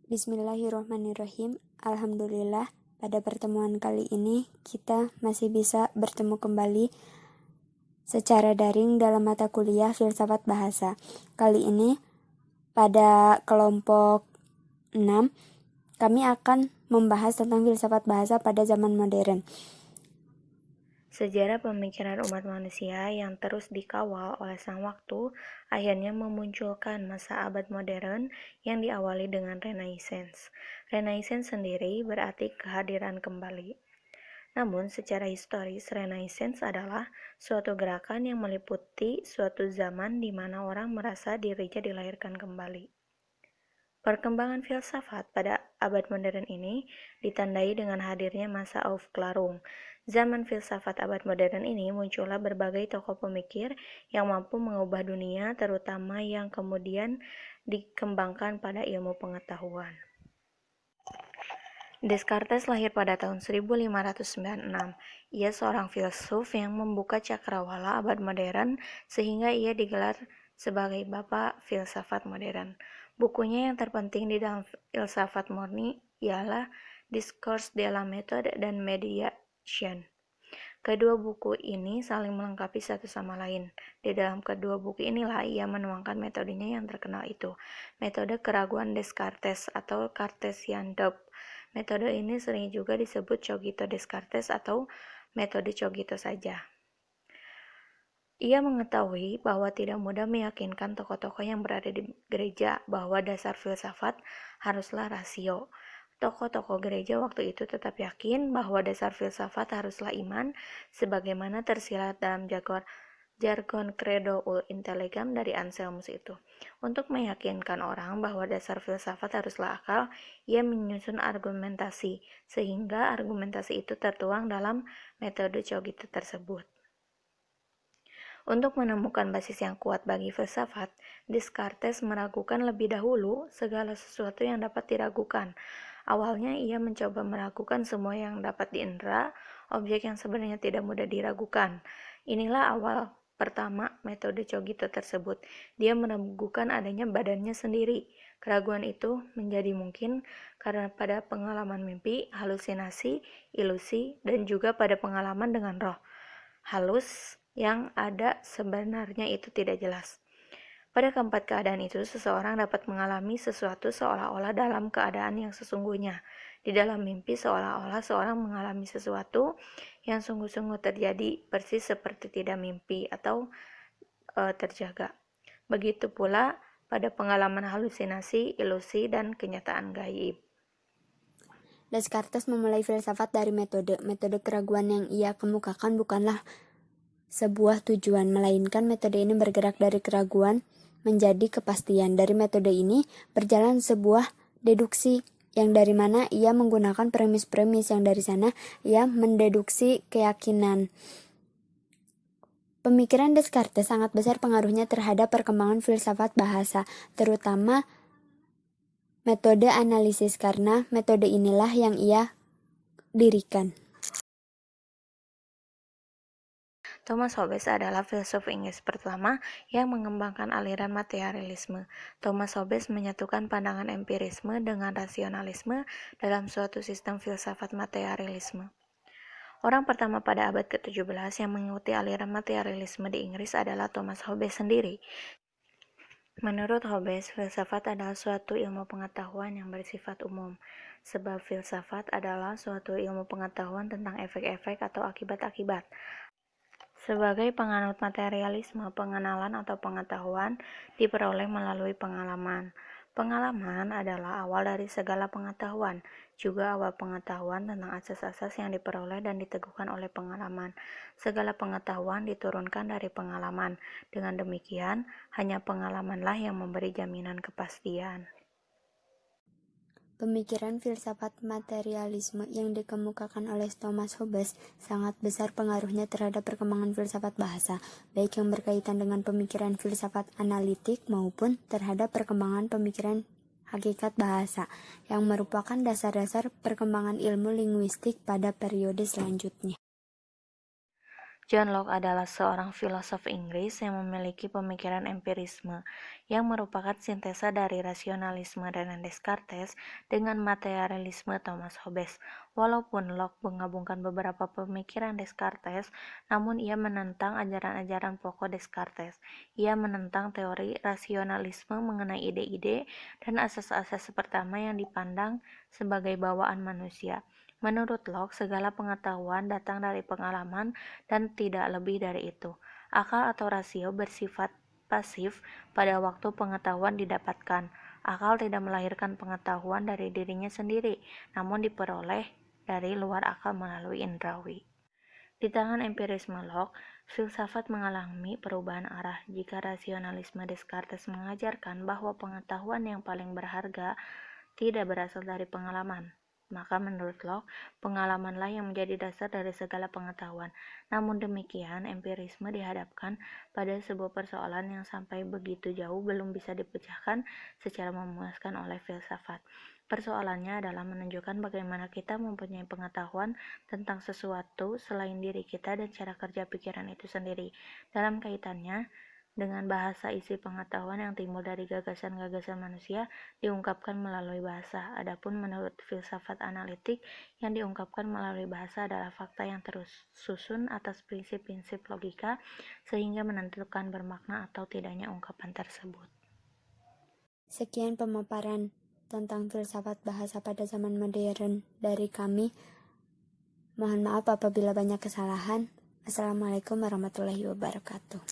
Bismillahirrahmanirrahim. Alhamdulillah, pada pertemuan kali ini kita masih bisa bertemu kembali secara daring dalam mata kuliah Filsafat Bahasa. Kali ini pada kelompok 6 kami akan membahas tentang filsafat bahasa pada zaman modern. Sejarah pemikiran umat manusia yang terus dikawal oleh sang waktu akhirnya memunculkan masa abad modern yang diawali dengan Renaissance. Renaissance sendiri berarti kehadiran kembali. Namun secara historis, Renaissance adalah suatu gerakan yang meliputi suatu zaman di mana orang merasa dirinya dilahirkan kembali. Perkembangan filsafat pada abad modern ini ditandai dengan hadirnya masa Aufklärung. Zaman filsafat abad modern ini muncullah berbagai tokoh pemikir yang mampu mengubah dunia, terutama yang kemudian dikembangkan pada ilmu pengetahuan. Descartes lahir pada tahun 1596. Ia seorang filsuf yang membuka cakrawala abad modern sehingga ia digelar sebagai Bapak Filsafat Modern. Bukunya yang terpenting di dalam filsafat murni ialah Discours de la Méthode dan Médiation. Kedua buku ini saling melengkapi satu sama lain. Di dalam kedua buku inilah ia menuangkan metodenya yang terkenal itu, metode keraguan Descartes atau Cartesian doubt. Metode ini sering juga disebut Cogito Descartes atau metode Cogito saja. Ia mengetahui bahwa tidak mudah meyakinkan tokoh-tokoh yang berada di gereja bahwa dasar filsafat haruslah rasio. Tokoh-tokoh gereja waktu itu tetap yakin bahwa dasar filsafat haruslah iman, sebagaimana tersirat dalam jargon Credo ul Intelligam dari Anselmus itu. Untuk meyakinkan orang bahwa dasar filsafat haruslah akal, ia menyusun argumentasi, sehingga argumentasi itu tertuang dalam metode Cogito tersebut. Untuk menemukan basis yang kuat bagi filsafat, Descartes meragukan lebih dahulu segala sesuatu yang dapat diragukan. Awalnya ia mencoba meragukan semua yang dapat diindra, objek yang sebenarnya tidak mudah diragukan. Inilah awal pertama metode Cogito tersebut. Dia meragukan adanya badannya sendiri. Keraguan itu menjadi mungkin karena pada pengalaman mimpi, halusinasi, ilusi, dan juga pada pengalaman dengan roh halus yang ada sebenarnya itu tidak jelas. Pada keempat keadaan itu, seseorang dapat mengalami sesuatu seolah-olah dalam keadaan yang sesungguhnya. Di dalam mimpi, seolah-olah seorang mengalami sesuatu yang sungguh-sungguh terjadi, persis seperti tidak mimpi atau terjaga. Begitu pula pada pengalaman halusinasi, ilusi, dan kenyataan gaib. Descartes memulai filsafat dari metode. Metode keraguan yang ia kemukakan bukanlah sebuah tujuan, melainkan metode ini bergerak dari keraguan menjadi kepastian. Dari metode ini berjalan sebuah deduksi yang dari mana ia menggunakan premis-premis, yang dari sana ia mendeduksi keyakinan. Pemikiran Descartes sangat besar pengaruhnya terhadap perkembangan filsafat bahasa, terutama metode analisis, karena metode inilah yang ia dirikan. Thomas Hobbes adalah filsuf Inggris pertama yang mengembangkan aliran materialisme. Thomas Hobbes menyatukan pandangan empirisme dengan rasionalisme dalam suatu sistem filsafat materialisme. Orang pertama pada abad ke-17 yang mengikuti aliran materialisme di Inggris adalah Thomas Hobbes sendiri. Menurut Hobbes, filsafat adalah suatu ilmu pengetahuan yang bersifat umum, sebab filsafat adalah suatu ilmu pengetahuan tentang efek-efek atau akibat-akibat. Sebagai penganut materialisme, pengenalan atau pengetahuan diperoleh melalui pengalaman. Pengalaman adalah awal dari segala pengetahuan, juga awal pengetahuan tentang asas-asas yang diperoleh dan diteguhkan oleh pengalaman. Segala pengetahuan diturunkan dari pengalaman. Dengan demikian, hanya pengalamanlah yang memberi jaminan kepastian. Pemikiran filsafat materialisme yang dikemukakan oleh Thomas Hobbes sangat besar pengaruhnya terhadap perkembangan filsafat bahasa, baik yang berkaitan dengan pemikiran filsafat analitik maupun terhadap perkembangan pemikiran hakikat bahasa, yang merupakan dasar-dasar perkembangan ilmu linguistik pada periode selanjutnya. John Locke adalah seorang filosof Inggris yang memiliki pemikiran empirisme, yang merupakan sintesa dari rasionalisme René Descartes dengan materialisme Thomas Hobbes. Walaupun Locke menggabungkan beberapa pemikiran Descartes, namun ia menentang ajaran-ajaran pokok Descartes. Ia menentang teori rasionalisme mengenai ide-ide dan asas-asas pertama yang dipandang sebagai bawaan manusia. Menurut Locke, segala pengetahuan datang dari pengalaman dan tidak lebih dari itu. Akal atau rasio bersifat pasif pada waktu pengetahuan didapatkan. Akal tidak melahirkan pengetahuan dari dirinya sendiri, namun diperoleh dari luar akal melalui indrawi. Di tangan empirisme Locke, filsafat mengalami perubahan arah. Jika rasionalisme Descartes mengajarkan bahwa pengetahuan yang paling berharga tidak berasal dari pengalaman, maka menurut Locke, pengalamanlah yang menjadi dasar dari segala pengetahuan. Namun demikian, empirisme dihadapkan pada sebuah persoalan yang sampai begitu jauh belum bisa dipecahkan secara memuaskan oleh filsafat. Persoalannya adalah menunjukkan bagaimana kita mempunyai pengetahuan tentang sesuatu selain diri kita dan cara kerja pikiran itu sendiri. Dalam kaitannya dengan bahasa, isi pengetahuan yang timbul dari gagasan-gagasan manusia diungkapkan melalui bahasa. Adapun menurut filsafat analitik, yang diungkapkan melalui bahasa adalah fakta yang tersusun atas prinsip-prinsip logika sehingga menentukan bermakna atau tidaknya ungkapan tersebut. Sekian pemaparan tentang filsafat bahasa pada zaman modern dari kami. Mohon maaf apabila banyak kesalahan. Assalamualaikum warahmatullahi wabarakatuh.